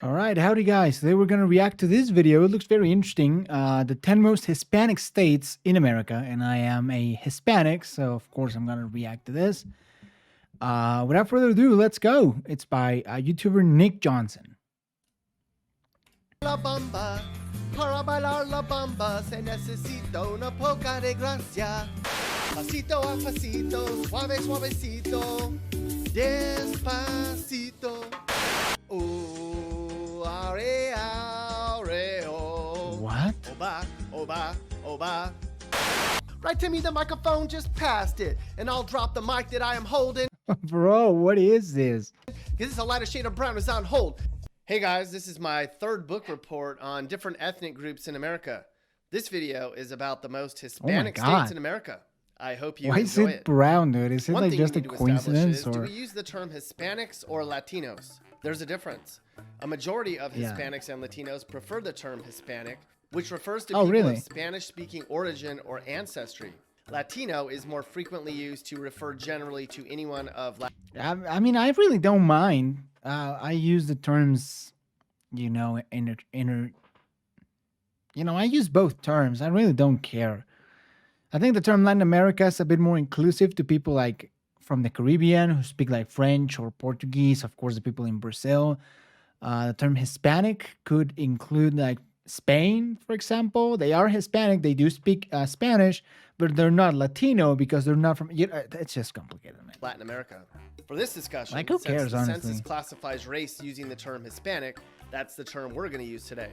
All right, howdy guys. Today we're going to react to this video. It looks very interesting. The 10 most Hispanic states in America, and I am a Hispanic, so of course I'm going to react to this. Without further ado, let's go. It's by YouTuber Nick Johnson. La bamba, para bailar la bamba se necesita una poca de gracia. Pasito a pasito, suave suavecito, despacito. Are, are, oh. What? Oba, oba, oba. Right to me, the microphone just passed it, and I'll drop the mic that I am holding. Bro, what is this? Because it's a lighter shade of brown is on hold. Hey guys, this is my third book report on different ethnic groups in America. This video is about the most Hispanic states in America. I hope you Why is enjoy it brown, dude? Is it One like thing just we a need to establish coincidence is, or? do we use the term Hispanics or Latinos? There's a difference. A majority of Yeah. Hispanics and Latinos prefer the term Hispanic, which refers to Oh, people really? of Spanish-speaking origin or ancestry. Latino is more frequently used to refer generally to anyone of I mean, I really don't mind. I use the terms, I use both terms. I really don't care. I think the term Latin America is a bit more inclusive to people like from the Caribbean who speak like French or Portuguese. Of course, the people in Brazil. The term Hispanic could include like Spain, for example. They are Hispanic. They do speak Spanish, but they're not Latino because they're not from. It's just complicated, man. Latin America. For this discussion, Like, who since cares, the honestly? census classifies race using the term Hispanic, that's the term we're going to use today.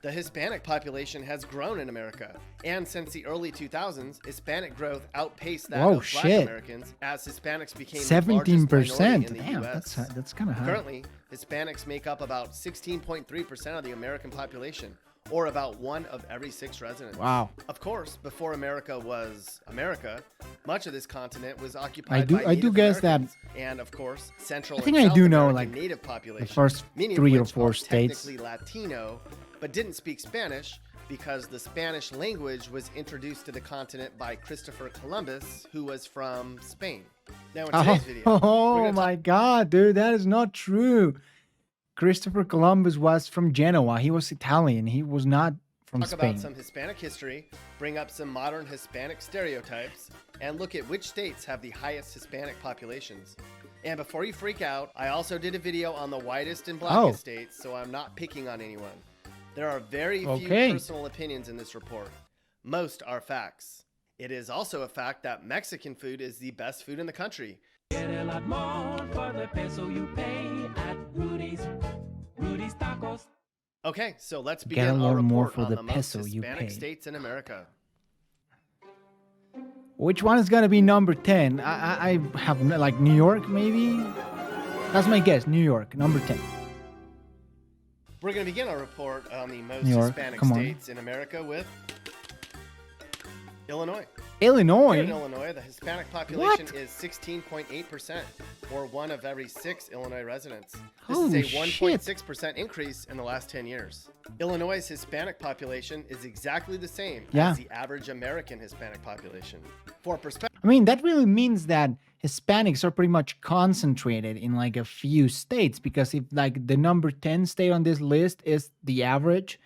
The Hispanic population has grown in America, and since the early 2000s, Hispanic growth outpaced that Whoa, of Black shit. Americans as Hispanics became 17%. the largest minority in the Damn, U.S. that's kind of high. Currently, Hispanics make up about 16.3% of the American population, or about 1 of every 6 residents. Wow. Of course, before America was America, much of this continent was occupied by I do Native guess that. Americans, and of course, Central I think and I South do know, American like, Native population, the first many of 3 or which 4 are states. technically Latino, but didn't speak Spanish because the Spanish language was introduced to the continent by Christopher Columbus, who was from Spain. Now, in today's video, we're Oh gonna my God, dude, that is not true. Christopher Columbus was from Genoa. He was Italian. He was not from talk Spain. about some Hispanic history, bring up some modern Hispanic stereotypes, and look at which states have the highest Hispanic populations. And before you freak out, I also did a video on the whitest and blackest states, so I'm not picking on anyone. There are very few personal opinions in this report. Most are facts. It is also a fact that Mexican food is the best food in the country. Get a lot more for the peso you pay at Rudy's Tacos. Okay, so let's Get begin a our lot more report for on the the most peso you Hispanic pay. states in America. Which one is gonna be number 10? I have like New York, maybe. That's my guess. New York, number 10. We're going to begin our report on the most New York, Hispanic come on. states in America with Illinois. Illinois. Here in Illinois, the Hispanic population is 16.8%, or 1 of every 6 Illinois residents. This Holy is a 1.6% increase in the last 10 years. Illinois' Hispanic population is exactly the same as the average American Hispanic population. For perspective, I mean, that really means that Hispanics are pretty much concentrated in like a few states, because if like the number 10 state on this list is the average,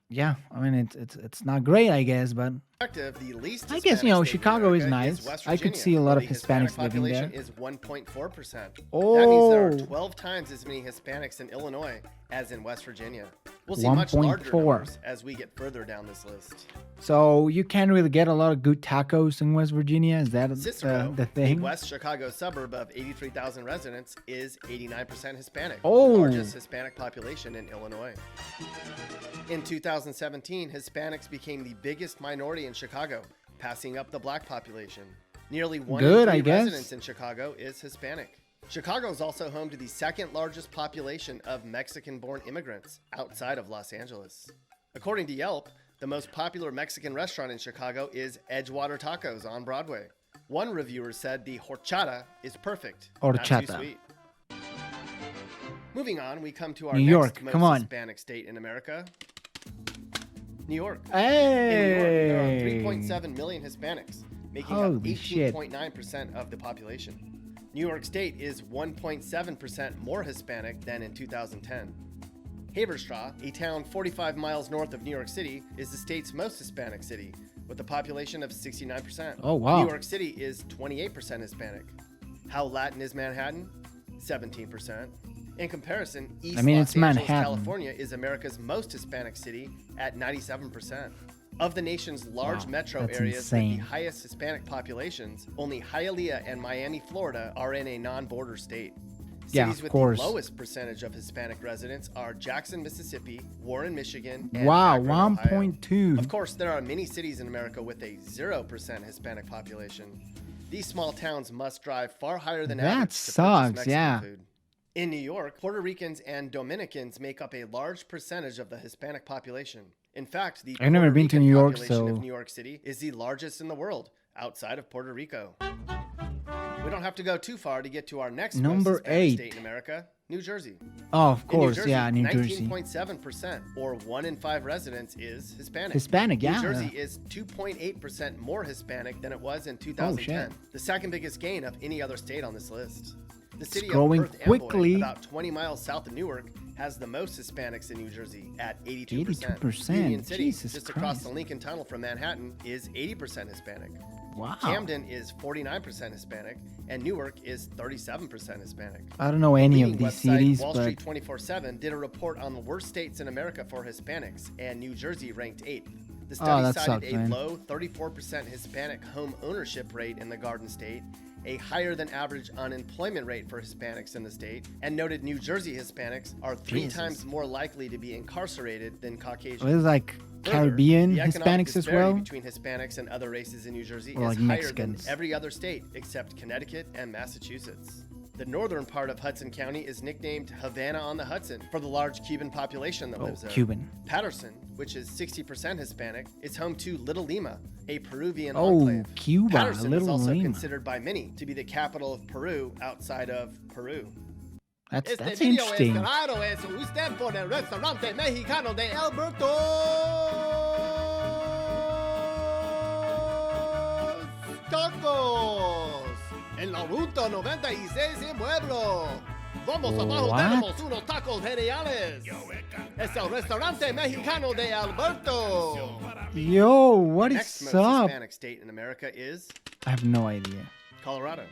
yeah, I mean it's not great, I guess, but the least I guess, Hispanic state in Chicago is America nice. West I could Virginia, see a lot where of the Hispanic Hispanics living there. population is 1.4%. That Oh, means there are 12 times as many Hispanics in Illinois as in West Virginia. We'll see much larger 1.4. numbers as we get further down this list. so you can't really get a lot of good tacos in West Virginia. Is that Cicero, the a thing? West Chicago suburb of 83,000 residents, is 89% Hispanic, Oh. the largest Hispanic population in Illinois. In 2017, Hispanics became the biggest minority in Chicago, passing up the Black population. Nearly 1 in 3 I guess. residents in Chicago is Hispanic. Chicago is also home to the second largest population of Mexican-born immigrants outside of Los Angeles. According to Yelp, the most popular Mexican restaurant in Chicago is Edgewater Tacos on Broadway. One reviewer said the horchata is perfect, not too Horchata. sweet. Moving on, we come to our New next York, most come on. Hispanic state in America, New York. Hey! In New York, there are 3.7 million Hispanics, making up Holy shit. 18.9% of the population. New York State is 1.7% more Hispanic than in 2010. Haverstraw, a town 45 miles north of New York City, is the state's most Hispanic city, with a population of 69%. Oh, wow. New York City is 28% Hispanic. How Latin is Manhattan? 17%. In comparison, East Los it's Angeles, Manhattan. California is America's most Hispanic city at 97%. Of the nation's large Wow, metro that's areas insane. with the highest Hispanic populations, only Hialeah and Miami, Florida are in a non-border state. Yeah, Cities of with course. the lowest percentage of Hispanic residents are Jackson, Mississippi, Warren, Michigan, and Wow, Akron, Ohio. 1.2. Of course, there are many cities in America with a 0% Hispanic population. These small towns must drive far higher than That average to sucks, purchase Mexican yeah. food. In New York, Puerto Ricans and Dominicans make up a large percentage of the Hispanic population. In fact, the I've never Puerto been to Rican New York, population so- of New York City is the largest in the world, outside of Puerto Rico. We don't have to go too far to get to our next Number most Hispanic 8. state in America, New Jersey. Oh, of In course, yeah, New Jersey. 19.7%, or 1 in 5 residents, is Hispanic. Hispanic, yeah. New Jersey is 2.8% more Hispanic than it was in 2010, the second biggest gain of any other state on this list. The city of growing Perth quickly. Amboy, about 20 miles south of Newark, has the most Hispanics in New Jersey at 82%. 82%, Union City, Jesus just across Christ. the Lincoln Tunnel from Manhattan, is 80% Hispanic. Wow. Camden is 49% Hispanic, and Newark is 37% Hispanic. I don't know any of Leading these website cities, Wall but Street 24/7 did a report on the worst states in America for Hispanics, and New Jersey ranked 8th. The study that cited sucks, a man. low 34% Hispanic home ownership rate in the Garden State, a higher than average unemployment rate for Hispanics in the state, and noted New Jersey Hispanics are 3 Jesus. times more likely to be incarcerated than Caucasians. there's like Further, Caribbean the economic Hispanics as disparity well. between Hispanics and other races in New Jersey Or is like higher Mexicans. than every other state except Connecticut and Massachusetts. The northern part of Hudson County is nicknamed Havana on the Hudson for the large Cuban population that Oh, lives there. Cuban. Patterson, which is 60% Hispanic, is home to Little Lima, a Peruvian Oh, enclave. Cuba, Patterson is Little also Lima. considered by many to be the capital of Peru outside of Peru. That's Este video interesting. es raro, es usted por el restaurante mexicano de Alberto. Tacos en la ruta 96 en Pueblo. Vamos abajo, What? tenemos unos tacos geniales. Es el restaurante mexicano de Alberto. Yo, what Next is most up? Hispanic state in America is I have no idea. Colorado.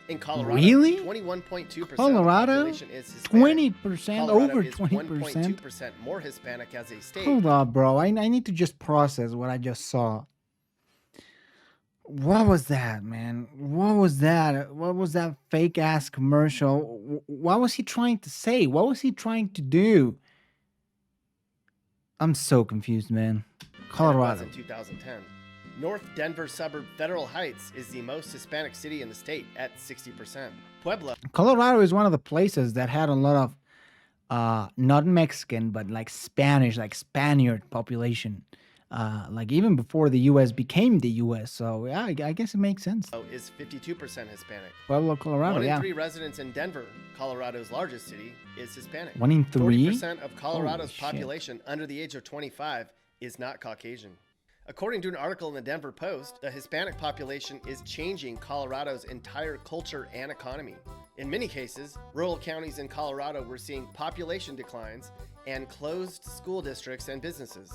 In Colorado, Really? 21.2% Colorado? of the population is Hispanic. 20%, Colorado over is 20%. 1.2% more Hispanic as a state. Hold up, bro. I need to just process what I just saw. What was that, man? What was that? What was that fake ass commercial? What was he trying to say? What was he trying to do? I'm so confused, man. than it was Colorado. in 2010. North Denver suburb Federal Heights is the most Hispanic city in the state at 60%. Puebla Colorado is one of the places that had a lot of not Mexican, but like Spanish, like Spaniard population. Like even before the US became the US. So yeah, I guess it makes sense. is 52% Hispanic. Pueblo, Colorado, 1 in yeah. 3 residents in Denver, Colorado's largest city, is Hispanic. 1 in 3? 40% of Colorado's shit. population under the age of 25 is not Caucasian. According to an article in the Denver Post, the Hispanic population is changing Colorado's entire culture and economy. In many cases, rural counties in Colorado were seeing population declines and closed school districts and businesses.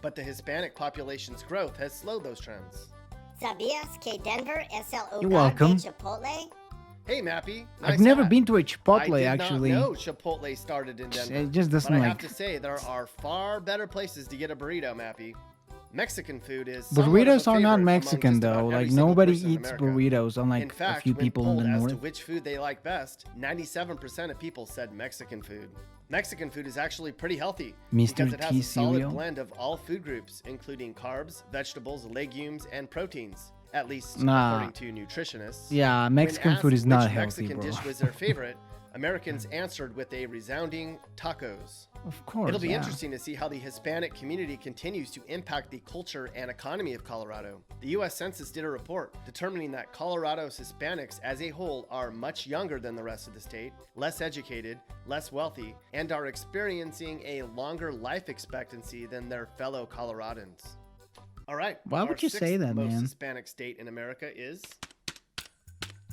But the Hispanic population's growth has slowed those trends. ¿Sabías que Denver es el You're hogar welcome. de Chipotle? Hey, Mappy. I've nice never hat. been to a I Chipotle, did actually. not know Chipotle started in Denver. It just doesn't but I like. have to say, there are far better places to get a burrito, Mappy. Mexican food is somewhat of a Burritos are not favorite among Mexican just about though. every Like single nobody person in eats America. burritos, In unlike fact, a few when people in polled the as north. to which food they like best, 97% of people said Mexican food. Mexican food is actually pretty healthy Mr. because it has T a solid cereal? blend of all food groups, including carbs, vegetables, legumes, and proteins. At least Nah. according to nutritionists. Yeah, When Mexican food asked is not which healthy, Mexican bro. dish was their favorite, Americans answered with a resounding tacos. Of course. It'll be yeah. interesting to see how the Hispanic community continues to impact the culture and economy of Colorado. The U.S. Census did a report determining that Colorado's Hispanics as a whole are much younger than the rest of the state, less educated, less wealthy, and are experiencing a longer life expectancy than their fellow Coloradans. All right. Why would our you say sixth that, most man? Hispanic state in America is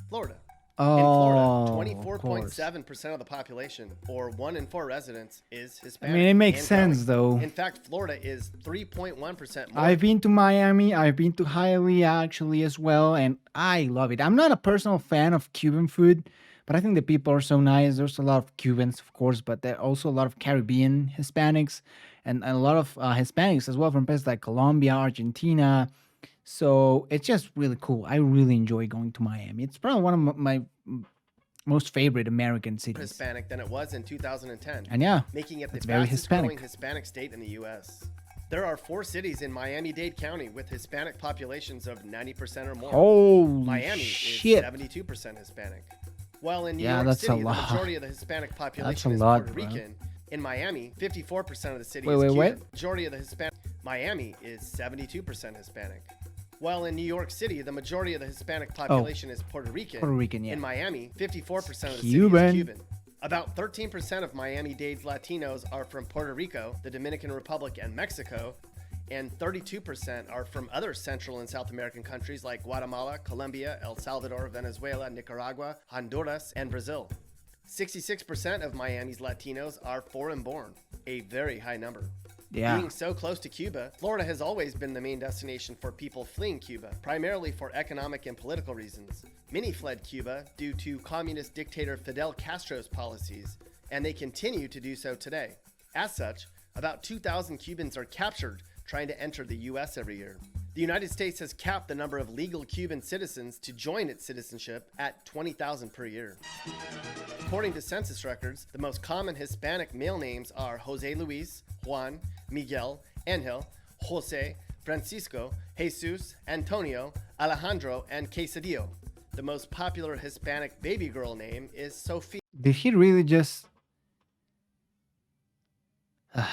Florida. In Florida, Oh, of course. 24.7% of the population, or 1 in 4 residents, is I Hispanic. mean, it makes and sense growing. though. In fact, Florida is 3.1% more. I've been to Miami. I've been to Hialeah actually as well, and I love it. I'm not a personal fan of Cuban food, but I think the people are so nice. There's a lot of Cubans, of course, but there are also a lot of Caribbean Hispanics and a lot of Hispanics as well from places like Colombia, Argentina. So it's just really cool. I really enjoy going to Miami. It's probably one of my most favorite American cities. Hispanic than it was in 2010, And yeah, making it the it's very fastest growing Hispanic. Hispanic state in the U.S. There are 4 cities in Miami-Dade County with Hispanic populations of 90% or more. Holy Miami shit. is 72% Hispanic. While in New Yeah, York that's a City, the lot. majority of the Hispanic population a is lot, Puerto bro. Rican. In Miami, 54% of the city Wait, is wait, Cuban. what? Majority of the Hispanic. Miami is 72% Hispanic. While in New York City, the majority of the Hispanic population is Puerto Rican. Puerto Rican, yeah. In Miami, 54% of the Cuban. city is Cuban. About 13% of Miami-Dade's Latinos are from Puerto Rico, the Dominican Republic, and Mexico, and 32% are from other Central and South American countries like Guatemala, Colombia, El Salvador, Venezuela, Nicaragua, Honduras, and Brazil. 66% of Miami's Latinos are foreign-born, a very high number. Yeah. Being so close to Cuba, Florida has always been the main destination for people fleeing Cuba, primarily for economic and political reasons. Many fled Cuba due to communist dictator Fidel Castro's policies, and they continue to do so today. As such, about 2,000 Cubans are captured trying to enter the U.S. every year. The United States has capped the number of legal Cuban citizens to join its citizenship at 20,000 per year. According to census records, the most common Hispanic male names are Jose Luis, Juan, Miguel, Angel, Jose, Francisco, Jesus, Antonio, Alejandro, and Quesadillo. The most popular Hispanic baby girl name is Sophia. Did he really just? Famous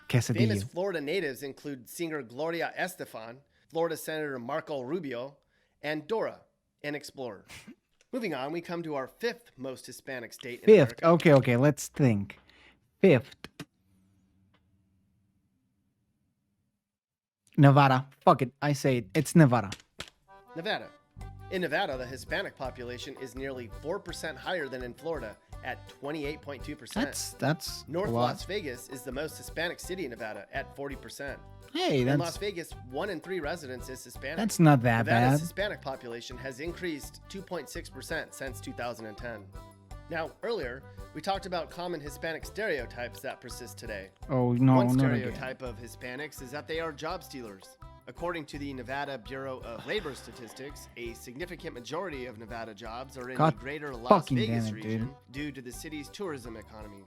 Quesadillo. Florida natives include singer Gloria Estefan, Florida Senator Marco Rubio, and Dora, an explorer. Moving on, we come to our 5th most Hispanic state in Fifth. America. Okay, let's think. Fifth. Nevada. Fuck it. I say it. It's Nevada. Nevada. In Nevada, the Hispanic population is nearly 4% higher than in Florida at 28.2%. That's North a lot. Las Vegas is the most Hispanic city in Nevada at 40%. Hey, In that's Las Vegas, 1 in 3 residents is Hispanic. that's not that Nevada's bad. Hispanic population has increased 2.6% since 2010. Now, earlier, we talked about common Hispanic stereotypes that persist today. Oh no, One not again. stereotype of Hispanics is that they are job stealers. According to the Nevada Bureau of Labor Statistics, a significant majority of Nevada jobs are in God the greater Las fucking Vegas damn it, dude. region due to the city's tourism economy.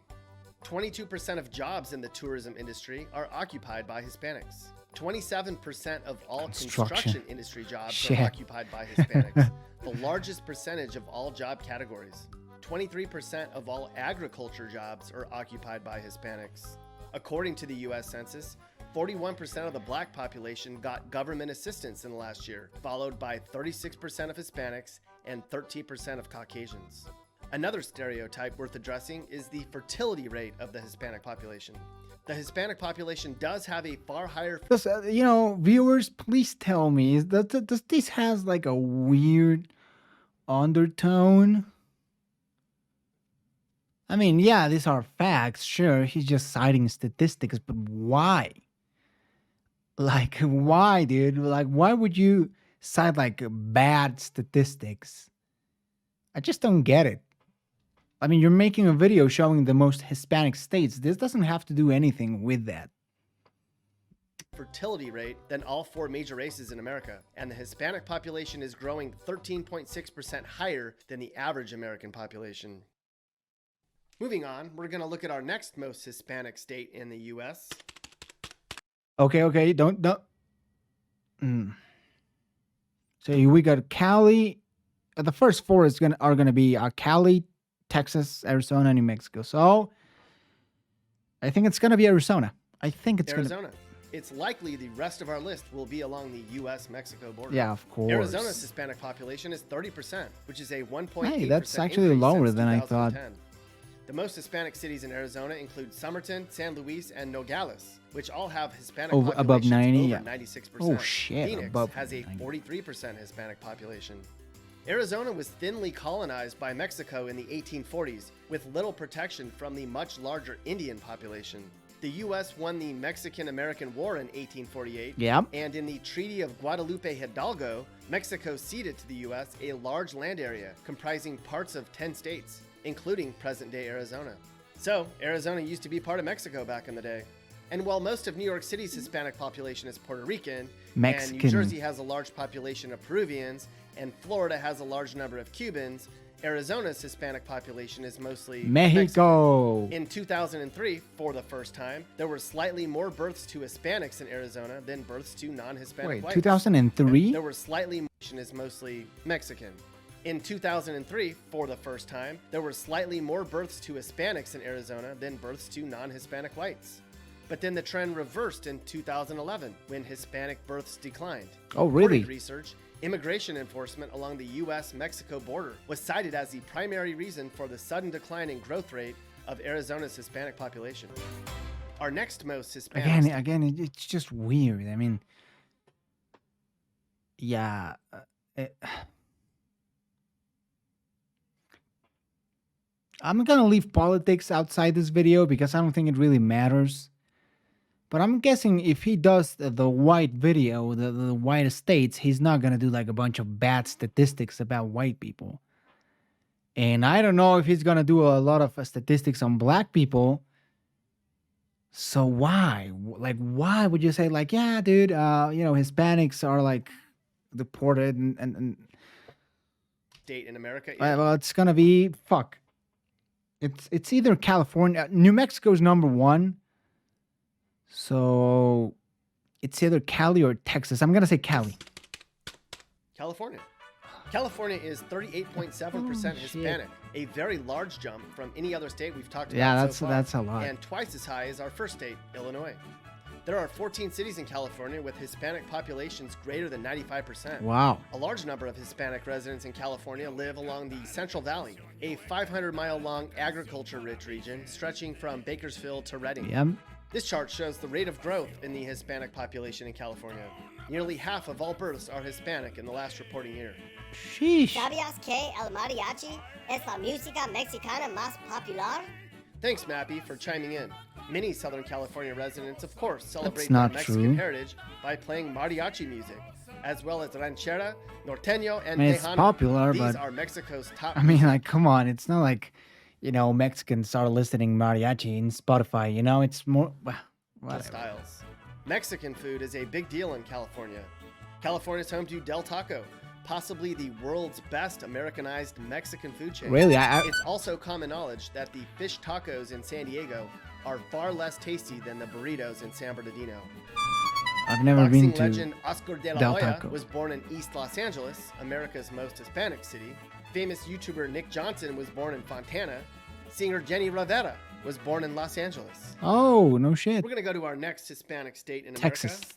22% of jobs in the tourism industry are occupied by Hispanics. 27% of all construction industry jobs Shit. are occupied by Hispanics, the largest percentage of all job categories. 23% of all agriculture jobs are occupied by Hispanics. According to the U.S. Census, 41% of the black population got government assistance in the last year, followed by 36% of Hispanics and 13% of Caucasians. Another stereotype worth addressing is the fertility rate of the Hispanic population. The Hispanic population does have a far higher Viewers, please tell me, does this has like a weird undertone? I mean, yeah, these are facts. Sure, he's just citing statistics, but why? Like, why, dude? Like, why would you cite like bad statistics? I just don't get it. I mean, you're making a video showing the most Hispanic states. This doesn't have to do anything with that. fertility rate than all 4 major races in America, and the Hispanic population is growing 13.6% higher than the average American population. Moving on, we're going to look at our next most Hispanic state in the U.S. Okay, don't. So we got Cali. The first 4 are gonna be Cali, Texas, Arizona, New Mexico. So I think it's gonna be Arizona. I think it's Arizona. It's likely the rest of our list will be along the U.S.-Mexico border. Yeah, of course. Arizona's Hispanic population is 30%, which is a 1.8% Hey, that's actually increase lower since than I thought. 2010. The most Hispanic cities in Arizona include Somerton, San Luis, and Nogales, which all have Hispanic Above populations 90, over yeah. 96%. Oh, shit, Phoenix above has a 90. 43% Hispanic population. Arizona was thinly colonized by Mexico in the 1840s, with little protection from the much larger Indian population. The U.S. won the Mexican-American War in 1848, Yep. and in the Treaty of Guadalupe Hidalgo, Mexico ceded to the U.S. a large land area comprising parts of 10 states, including present-day Arizona. So, Arizona used to be part of Mexico back in the day. And while most of New York City's Hispanic population is Puerto Rican, and Mexican. New Jersey has a large population of Peruvians, and Florida has a large number of Cubans, Arizona's Hispanic population is mostly Mexico. Mexican. In 2003, for the first time, there were slightly more births to Hispanics in Arizona than births to non-Hispanic Wait, whites. 2003? There were slightly more is mostly Mexican. In 2003, for the first time, there were slightly more births to Hispanics in Arizona than births to non-Hispanic whites. But then the trend reversed in 2011 when Hispanic births declined. Oh, According really? to research, immigration enforcement along the U.S.-Mexico border was cited as the primary reason for the sudden decline in growth rate of Arizona's Hispanic population. Our next most Hispanic It's just weird. I mean, yeah. I'm gonna leave politics outside this video because I don't think it really matters. But I'm guessing if he does the white video, the white states, he's not gonna do like a bunch of bad statistics about white people. And I don't know if he's gonna do a lot of statistics on black people. So why? Like, why would you say like, yeah, dude, Hispanics are like deported and state in America is well, it's gonna be fuck. It's either California, New Mexico's number one. So it's either Cali or Texas. I'm gonna say Cali. California. California is 38.7% Hispanic, a very large jump from any other state we've talked about Yeah, so far, that's a lot. and twice as high as our first state, Illinois. There are 14 cities in California with Hispanic populations greater than 95%. Wow. A large number of Hispanic residents in California live along the Central Valley, a 500-mile-long agriculture-rich region stretching from Bakersfield to Redding. Yep. This chart shows the rate of growth in the Hispanic population in California. Nearly half of all births are Hispanic in the last reporting year. Sheesh. ¿Sabías que el mariachi es la música mexicana más popular? Thanks, Mappy, for chiming in. Many Southern California residents, of course, celebrate That's their not Mexican true. heritage by playing mariachi music, as well as ranchera, norteño, and I mean, it's tejano. popular, These but are Mexico's top I mean, like, come on. It's not like, Mexicans are listening mariachi in Spotify. It's more whatever. styles. Mexican food is a big deal in California. California is home to Del Taco, possibly the world's best Americanized Mexican food chain. Really, It's also common knowledge that the fish tacos in San Diego are far less tasty than the burritos in San Bernardino. I've never Boxing been to legend Oscar de la Del Hoya Taco. was born in East Los Angeles, America's most Hispanic city. Famous YouTuber Nick Johnson was born in Fontana. Singer Jenny Rivera was born in Los Angeles. Oh, no shit. We're going to go to our next Hispanic state in Texas. America.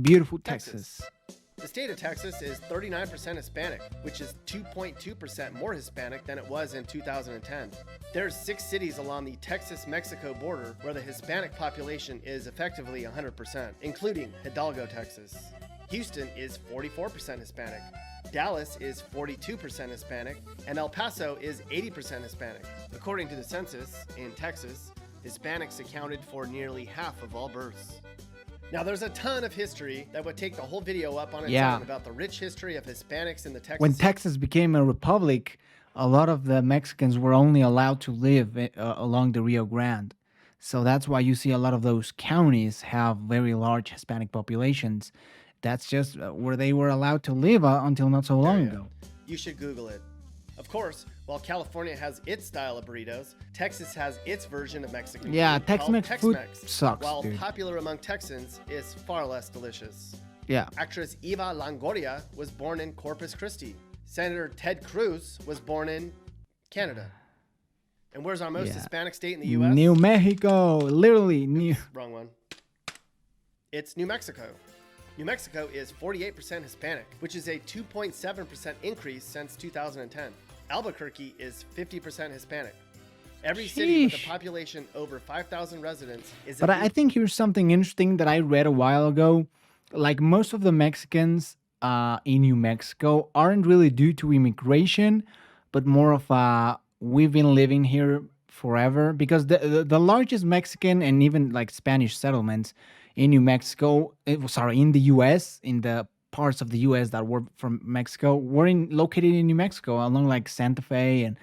Beautiful Texas. Texas. The state of Texas is 39% Hispanic, which is 2.2% more Hispanic than it was in 2010. There's 6 cities along the Texas-Mexico border where the Hispanic population is effectively 100%, including Hidalgo, Texas. Houston is 44% Hispanic. Dallas is 42% Hispanic, and El Paso is 80% Hispanic. According to the census, in Texas, Hispanics accounted for nearly half of all births. Now, there's a ton of history that would take the whole video up on its Yeah. own about the rich history of Hispanics in the Texas. When Texas became a republic, a lot of the Mexicans were only allowed to live along the Rio Grande. So that's why you see a lot of those counties have very large Hispanic populations. That's just where they were allowed to live until not so long ago. You should Google it. Of course, while California has its style of burritos, Texas has its version of Mexican Yeah, food called Tex-Mex food Tex-Mex, sucks, while dude. popular among Texans, is far less delicious. Yeah. Actress Eva Longoria was born in Corpus Christi. Senator Ted Cruz was born in Canada. And where's our most Yeah. Hispanic state in the U.S.? New Mexico. Literally. Wrong one. It's New Mexico. New Mexico is 48% Hispanic, which is a 2.7% increase since 2010. Albuquerque is 50% Hispanic. Every city with a Sheesh. population over 5,000 residents is But a I think here's something interesting that I read a while ago. Like most of the Mexicans in New Mexico aren't really due to immigration, but more of we've been living here forever. Because the largest Mexican and even like Spanish settlements in New Mexico, sorry, in the U.S., in the parts of the U.S. that were from Mexico, were located in New Mexico along like Santa Fe and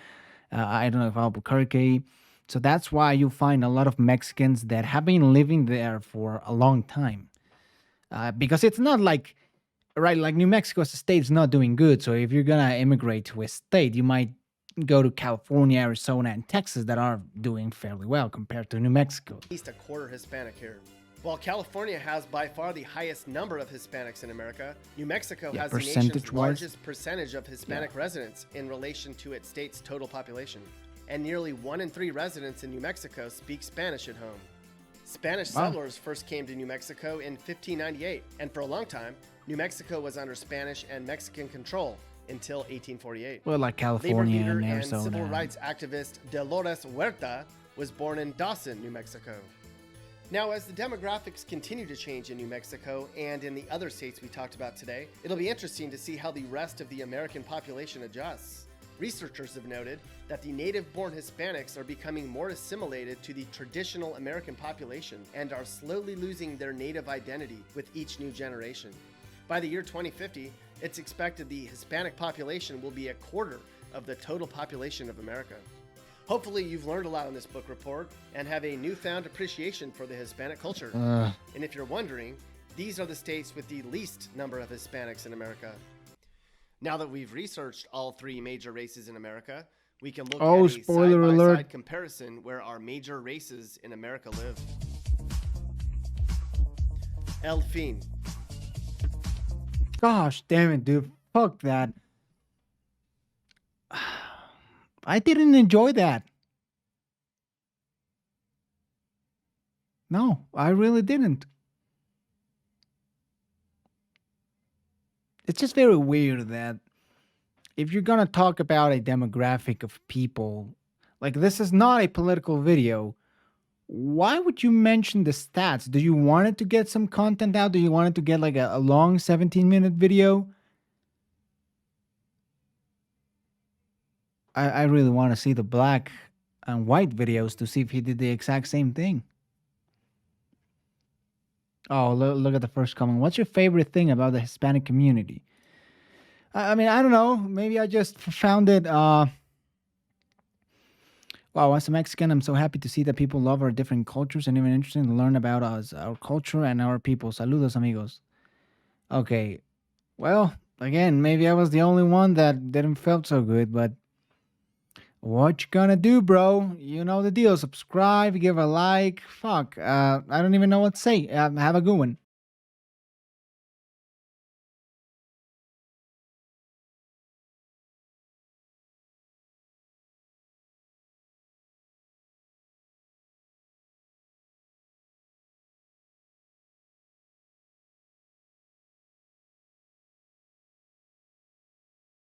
I don't know if Albuquerque. So that's why you find a lot of Mexicans that have been living there for a long time. Because it's not like, right, like New Mexico as a state is not doing good. So if you're going to immigrate to a state, you might go to California, Arizona, and Texas that are doing fairly well compared to New Mexico. least a quarter Hispanic here. While California has by far the highest number of Hispanics in America, New Mexico Yeah, has the nation's percentage-wise. largest percentage of Hispanic residents in relation to its state's total population. And nearly 1 in 3 residents in New Mexico speak Spanish at home. Spanish Wow. settlers first came to New Mexico in 1598, and for a long time, New Mexico was under Spanish and Mexican control until 1848. Well, like Labor California leader and and Arizona. civil rights activist Dolores Huerta was born in Dawson, New Mexico. Now, as the demographics continue to change in New Mexico and in the other states we talked about today, it'll be interesting to see how the rest of the American population adjusts. Researchers have noted that the native-born Hispanics are becoming more assimilated to the traditional American population and are slowly losing their native identity with each new generation. By the year 2050, it's expected the Hispanic population will be a quarter of the total population of America. Hopefully, you've learned a lot in this book report and have a newfound appreciation for the Hispanic culture. And if you're wondering, these are the states with the least number of Hispanics in America. Now that we've researched all 3 major races in America, we can look Oh, at a spoiler side-by-side alert. comparison where our major races in America live. El Fin. Gosh damn it, dude. Fuck that. I didn't enjoy that. No, I really didn't. It's just very weird that if you're gonna talk about a demographic of people, like this is not a political video, why would you mention the stats? Do you want it to get some content out? Do you want it to get like a long 17-minute video? I really want to see the black and white videos to see if he did the exact same thing. Oh, look at the first comment. What's your favorite thing about the Hispanic community? I mean, I don't know. Maybe I just found it. Wow, as a Mexican, I'm so happy to see that people love our different cultures and even interesting to learn about us, our culture, and our people. Saludos, amigos. Okay. Well, again, maybe I was the only one that didn't felt so good, but what you gonna do, bro? You know the deal. Subscribe, give a like. Fuck. I don't even know what to say. Have a good one.